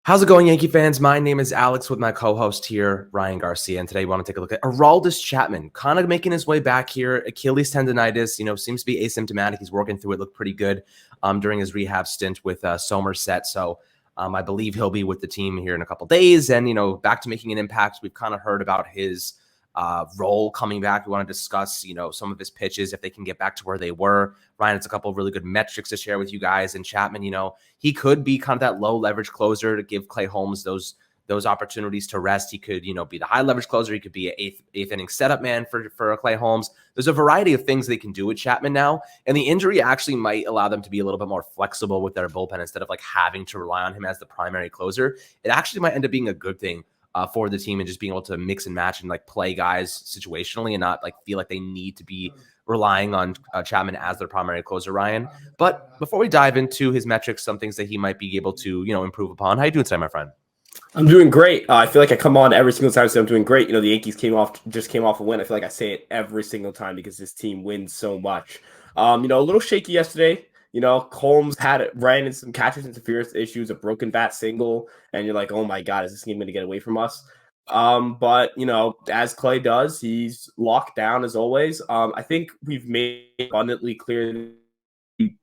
How's it going, Yankee fans? My name is Alex with my co-host here, Ryan Garcia, and today we want to take a look at Aroldis Chapman, kind of making his way back here. Achilles tendonitis, seems to be asymptomatic. He's working through it, looked pretty good during his rehab stint with Somerset. So I believe he'll be with the team here in a couple days, and back to making an impact. We've kind of heard about his role coming back. We want to discuss, some of his pitches if they can get back to where they were. Ryan, it's a couple of really good metrics to share with you guys. And Chapman, he could be kind of that low leverage closer to give Clay Holmes those opportunities to rest. He could, be the high leverage closer. He could be an eighth inning setup man for Clay Holmes. There's a variety of things they can do with Chapman now. And the injury actually might allow them to be a little bit more flexible with their bullpen instead of like having to rely on him as the primary closer. It actually might end up being a good thing for the team and just being able to mix and match and like play guys situationally and not like feel like they need to be relying on Chapman as their primary closer, Ryan. But before we dive into his metrics, some things that he might be able to, improve upon. How you doing today, my friend? I'm doing great. I feel like I come on every single time, so I'm doing great. The Yankees just came off a win. I feel like I say it every single time because this team wins so much. A little shaky yesterday. Holmes ran into some catcher's interference issues, a broken bat single, and you're like, oh my God, is this game going to get away from us? But as Clay does, he's locked down as always. I think we've made abundantly clear that we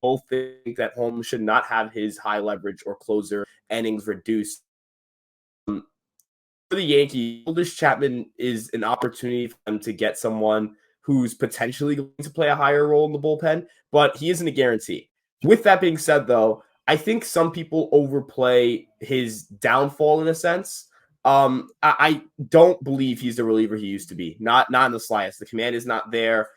both think that Holmes should not have his high leverage or closer innings reduced. For the Yankees, Aroldis Chapman is an opportunity for them to get someone who's potentially going to play a higher role in the bullpen, but he isn't a guarantee. With that being said, though, I think some people overplay his downfall in a sense. I don't believe he's the reliever he used to be. Not in the slightest. The command is not there.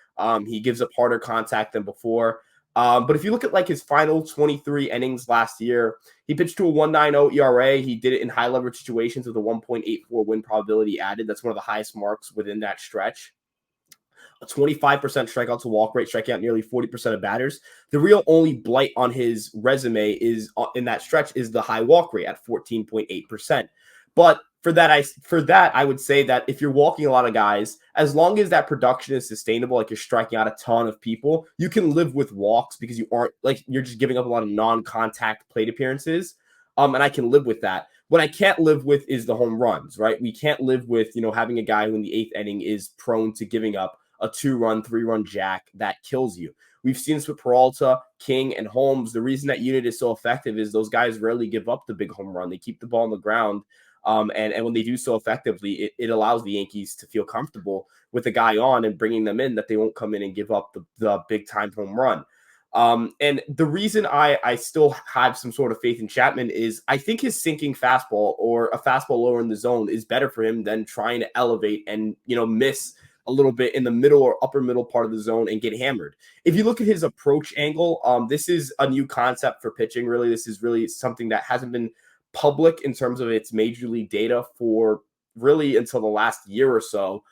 He gives up harder contact than before. But if you look at like his final 23 innings last year, he pitched to a 1.90 ERA. He did it in high leverage situations with a 1.84 win probability added. That's one of the highest marks within that stretch. A 25% strikeout to walk rate, striking out nearly 40% of batters. The real only blight on his resume is in that stretch is the high walk rate at 14.8%. But for that, I would say that if you're walking a lot of guys, as long as that production is sustainable, like you're striking out a ton of people, you can live with walks because you aren't like you're just giving up a lot of non-contact plate appearances. And I can live with that. What I can't live with is the home runs, right? We can't live with, having a guy who in the eighth inning is prone to giving up a 2-run, 3-run jack that kills you. We've seen this with Peralta, King, and Holmes. The reason that unit is so effective is those guys rarely give up the big home run. They keep the ball on the ground. And when they do so effectively, it allows the Yankees to feel comfortable with the guy on and bringing them in, that they won't come in and give up the big-time home run. And the reason I still have some sort of faith in Chapman is I think his sinking fastball or a fastball lower in the zone is better for him than trying to elevate and, miss a little bit in the middle or upper middle part of the zone and get hammered. If you look at his approach angle, this is a new concept for pitching. Really, this is really something that hasn't been public in terms of its major league data for really until the last year or so.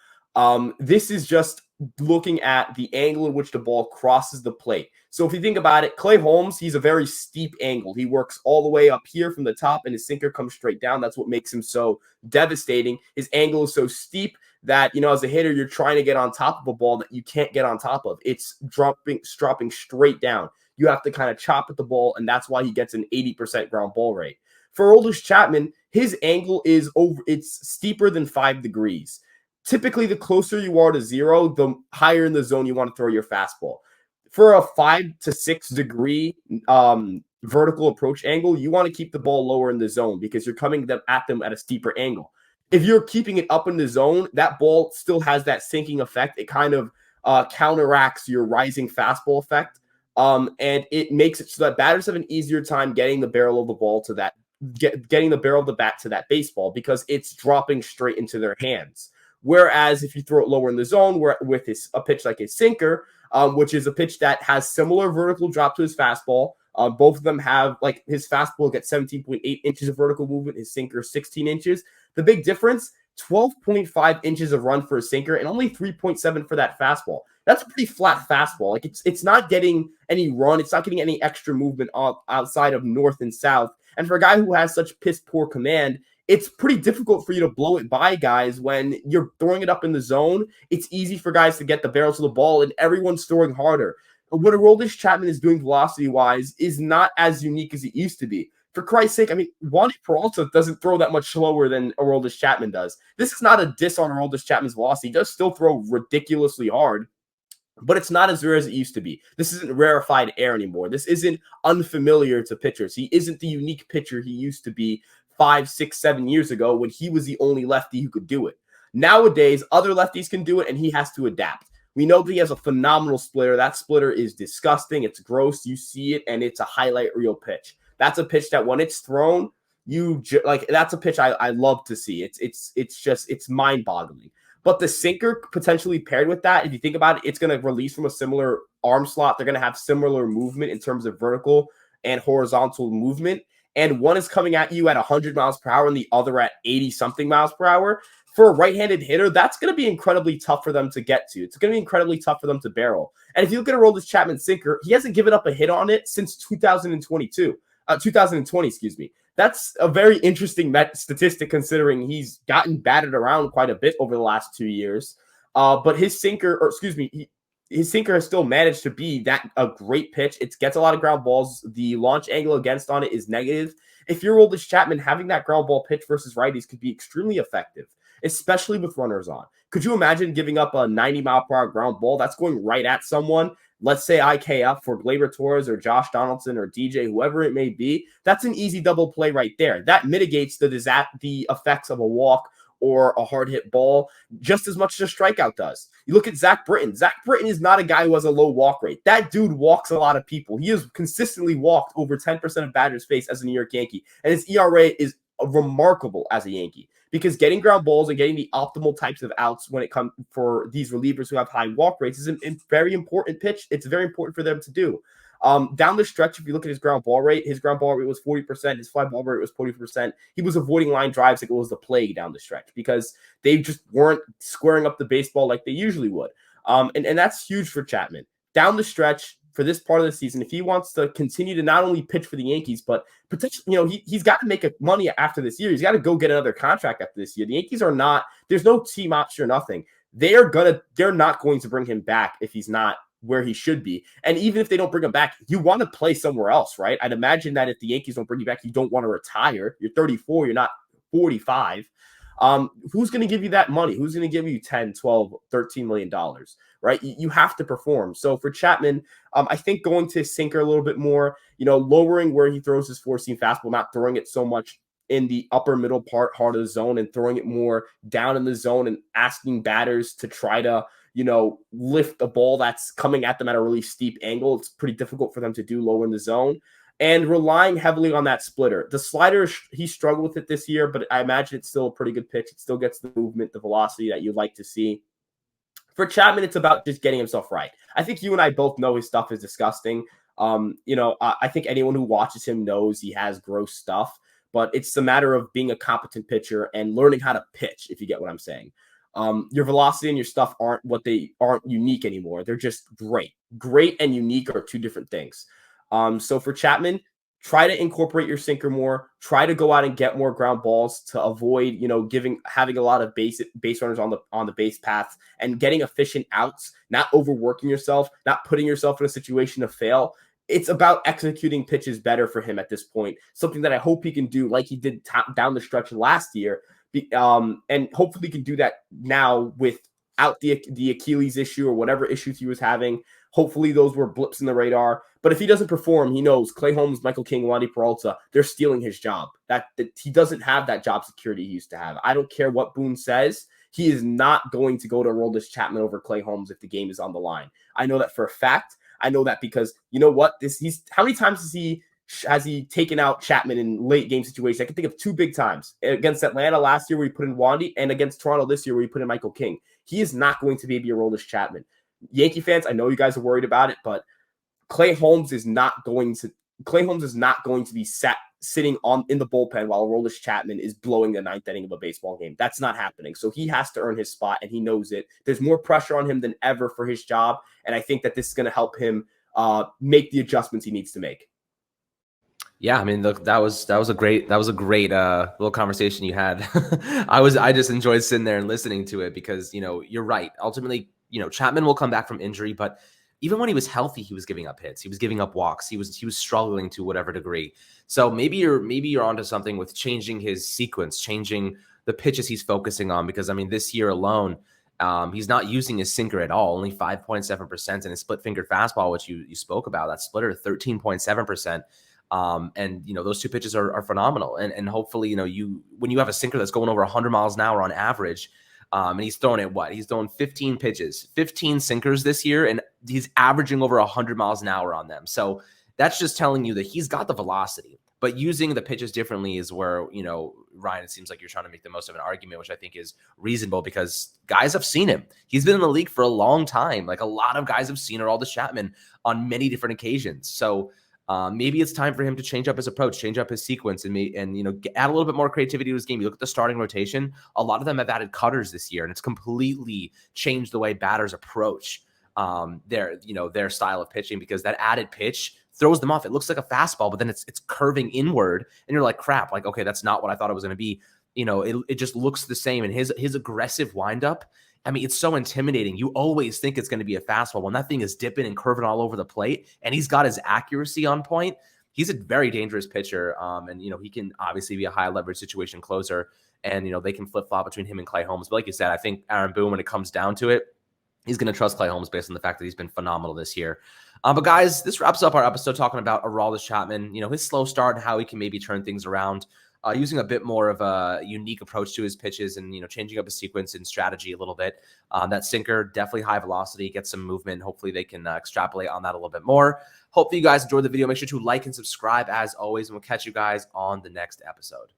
This is just looking at the angle in which the ball crosses the plate. So if you think about it, Clay Holmes, he's a very steep angle. He works all the way up here from the top and his sinker comes straight down. That's what makes him so devastating. His angle is so steep that, as a hitter, you're trying to get on top of a ball that you can't get on top of. It's dropping straight down. You have to kind of chop at the ball, and that's why he gets an 80% ground ball rate. For Aroldis Chapman, his angle is it's steeper than 5 degrees. Typically, the closer you are to 0, the higher in the zone you want to throw your fastball. For a 5 to 6 degree vertical approach angle, you want to keep the ball lower in the zone because you're coming at them at a steeper angle. If you're keeping it up in the zone, that ball still has that sinking effect. It kind of counteracts your rising fastball effect, and it makes it so that batters have an easier time getting the barrel of the ball to that, getting the barrel of the bat to that baseball because it's dropping straight into their hands. Whereas if you throw it lower in the zone with a pitch like a sinker, which is a pitch that has similar vertical drop to his fastball, both of them have, like, his fastball gets 17.8 inches of vertical movement, his sinker 16 inches. The big difference, 12.5 inches of run for a sinker and only 3.7 for that fastball. That's a pretty flat fastball. Like it's not getting any run. It's not getting any extra movement outside of north and south. And for a guy who has such piss poor command, it's pretty difficult for you to blow it by guys when you're throwing it up in the zone. It's easy for guys to get the barrels of the ball, and everyone's throwing harder. What Aroldis Chapman is doing velocity-wise is not as unique as it used to be. For Christ's sake, I mean, Wandy Peralta doesn't throw that much slower than Aroldis Chapman does. This is not a diss on Aroldis Chapman's velocity. He does still throw ridiculously hard, but it's not as rare as it used to be. This isn't rarefied air anymore. This isn't unfamiliar to pitchers. He isn't the unique pitcher he used to be 5, 6, 7 years ago when he was the only lefty who could do it. Nowadays, other lefties can do it, and he has to adapt. We know that he has a phenomenal splitter. That splitter is disgusting. It's gross. You see it, and it's a highlight reel pitch. That's a pitch that when it's thrown, that's a pitch I love to see. It's mind-boggling. But the sinker potentially paired with that, if you think about it, it's going to release from a similar arm slot. They're going to have similar movement in terms of vertical and horizontal movement. And one is coming at you at 100 miles per hour and the other at 80-something miles per hour. For a right-handed hitter, that's going to be incredibly tough for them to get to. It's going to be incredibly tough for them to barrel. And if you look at Aroldis Chapman sinker, he hasn't given up a hit on it since 2020, excuse me. That's a very interesting statistic considering he's gotten batted around quite a bit over the last 2 years. But his sinker, his sinker has still managed to be a great pitch. It gets a lot of ground balls. The launch angle against on it is negative. If you're Aroldis Chapman, having that ground ball pitch versus righties could be extremely effective, especially with runners on. Could you imagine giving up a 90-mile-per-hour ground ball that's going right at someone? Let's say IKF for Gleyber Torres or Josh Donaldson or DJ, whoever it may be. That's an easy double play right there. That mitigates the effects of a walk or a hard hit ball just as much as a strikeout does. You look at Zach Britton. Zach Britton is not a guy who has a low walk rate. That dude walks a lot of people. He has consistently walked over 10% of batters faced as a New York Yankee, and his ERA is remarkable as a Yankee because getting ground balls and getting the optimal types of outs when it comes for these relievers who have high walk rates is a very important pitch. It's very important for them to do. Down the stretch, if you look at his ground ball rate was 40%. His fly ball rate was 40%. He was avoiding line drives like it was the plague down the stretch because they just weren't squaring up the baseball like they usually would. And that's huge for Chapman. Down the stretch, for this part of the season, if he wants to continue to not only pitch for the Yankees, but potentially, he's got to make money after this year. He's got to go get another contract after this year. The Yankees are not, there's no team option or nothing. They're not going to bring him back if he's not where he should be. And even if they don't bring him back, you want to play somewhere else, right? I'd imagine that if the Yankees don't bring you back, you don't want to retire. You're 34, you're not 45. Who's going to give you that money? Who's going to give you 10, 12, $13 million, right? You have to perform. So for Chapman, I think going to sinker a little bit more, lowering where he throws his four-seam fastball, not throwing it so much in the upper middle heart of the zone and throwing it more down in the zone and asking batters to try to, lift a ball that's coming at them at a really steep angle. It's pretty difficult for them to do lower in the zone. And relying heavily on that splitter. The slider, he struggled with it this year, but I imagine it's still a pretty good pitch. It still gets the movement, the velocity that you'd like to see. For Chapman, it's about just getting himself right. I think you and I both know his stuff is disgusting. I think anyone who watches him knows he has gross stuff, but it's a matter of being a competent pitcher and learning how to pitch, if you get what I'm saying. Your velocity and your stuff aren't unique anymore. They're just great. Great and unique are two different things. So for Chapman, try to incorporate your sinker more. Try to go out and get more ground balls to avoid, having a lot of base runners on the base paths and getting efficient outs. Not overworking yourself, not putting yourself in a situation to fail. It's about executing pitches better for him at this point. Something that I hope he can do, like he did down the stretch last year, and hopefully he can do that now without the Achilles issue or whatever issues he was having. Hopefully those were blips in the radar. But if he doesn't perform, he knows Clay Holmes, Michael King, Wandy Peralta, they're stealing his job. That he doesn't have that job security he used to have. I don't care what Boone says. He is not going to go to Aroldis Chapman over Clay Holmes if the game is on the line. I know that for a fact. I know that because you know what? How many times has he taken out Chapman in late game situations? I can think of two big times. Against Atlanta last year where he put in Wandy, and against Toronto this year where he put in Michael King. He is not going to be Aroldis Chapman. Yankee fans, I know you guys are worried about it, but Clay Holmes is not going to be sitting in the bullpen while Aroldis Chapman is blowing the ninth inning of a baseball game. That's not happening. So he has to earn his spot, and he knows it. There's more pressure on him than ever for his job, and I think that this is going to help him make the adjustments he needs to make. Yeah, I mean, look, that was a great little conversation you had. I just enjoyed sitting there and listening to it because you're right. Ultimately, Chapman will come back from injury, but even when he was healthy, he was giving up hits. He was giving up walks. He was struggling to whatever degree. So maybe you're onto something with changing his sequence, changing the pitches he's focusing on. Because I mean, this year alone, he's not using his sinker at all, only 5.7%, and his split fingered fastball, which you spoke about, that splitter 13.7%. And those two pitches are phenomenal. And hopefully, when you have a sinker that's going over 100 miles an hour on average, and he's throwing it he's throwing 15 pitches, 15 sinkers this year, and he's averaging over 100 miles an hour on them. So that's just telling you that he's got the velocity, but using the pitches differently is where, Ryan, it seems like you're trying to make the most of an argument, which I think is reasonable because guys have seen him. He's been in the league for a long time. Like, a lot of guys have seen Aroldis Chapman on many different occasions. So maybe it's time for him to change up his approach, change up his sequence, and add a little bit more creativity to his game. You look at the starting rotation; a lot of them have added cutters this year, and it's completely changed the way batters approach their style of pitching, because that added pitch throws them off. It looks like a fastball, but then it's curving inward, and you're like, crap, like, okay, that's not what I thought it was going to be. It just looks the same. And his aggressive windup, I mean, it's so intimidating. You always think it's going to be a fastball when that thing is dipping and curving all over the plate, and he's got his accuracy on point. He's a very dangerous pitcher. And he can obviously be a high leverage situation closer, and they can flip flop between him and Clay Holmes. But like you said, I think Aaron Boone, when it comes down to it, he's going to trust Clay Holmes based on the fact that he's been phenomenal this year. But guys, this wraps up our episode talking about Aroldis Chapman, his slow start and how he can maybe turn things around, using a bit more of a unique approach to his pitches and, changing up his sequence and strategy a little bit. That sinker, definitely high velocity, get some movement. Hopefully they can extrapolate on that a little bit more. Hopefully you guys enjoyed the video. Make sure to like and subscribe as always, and we'll catch you guys on the next episode.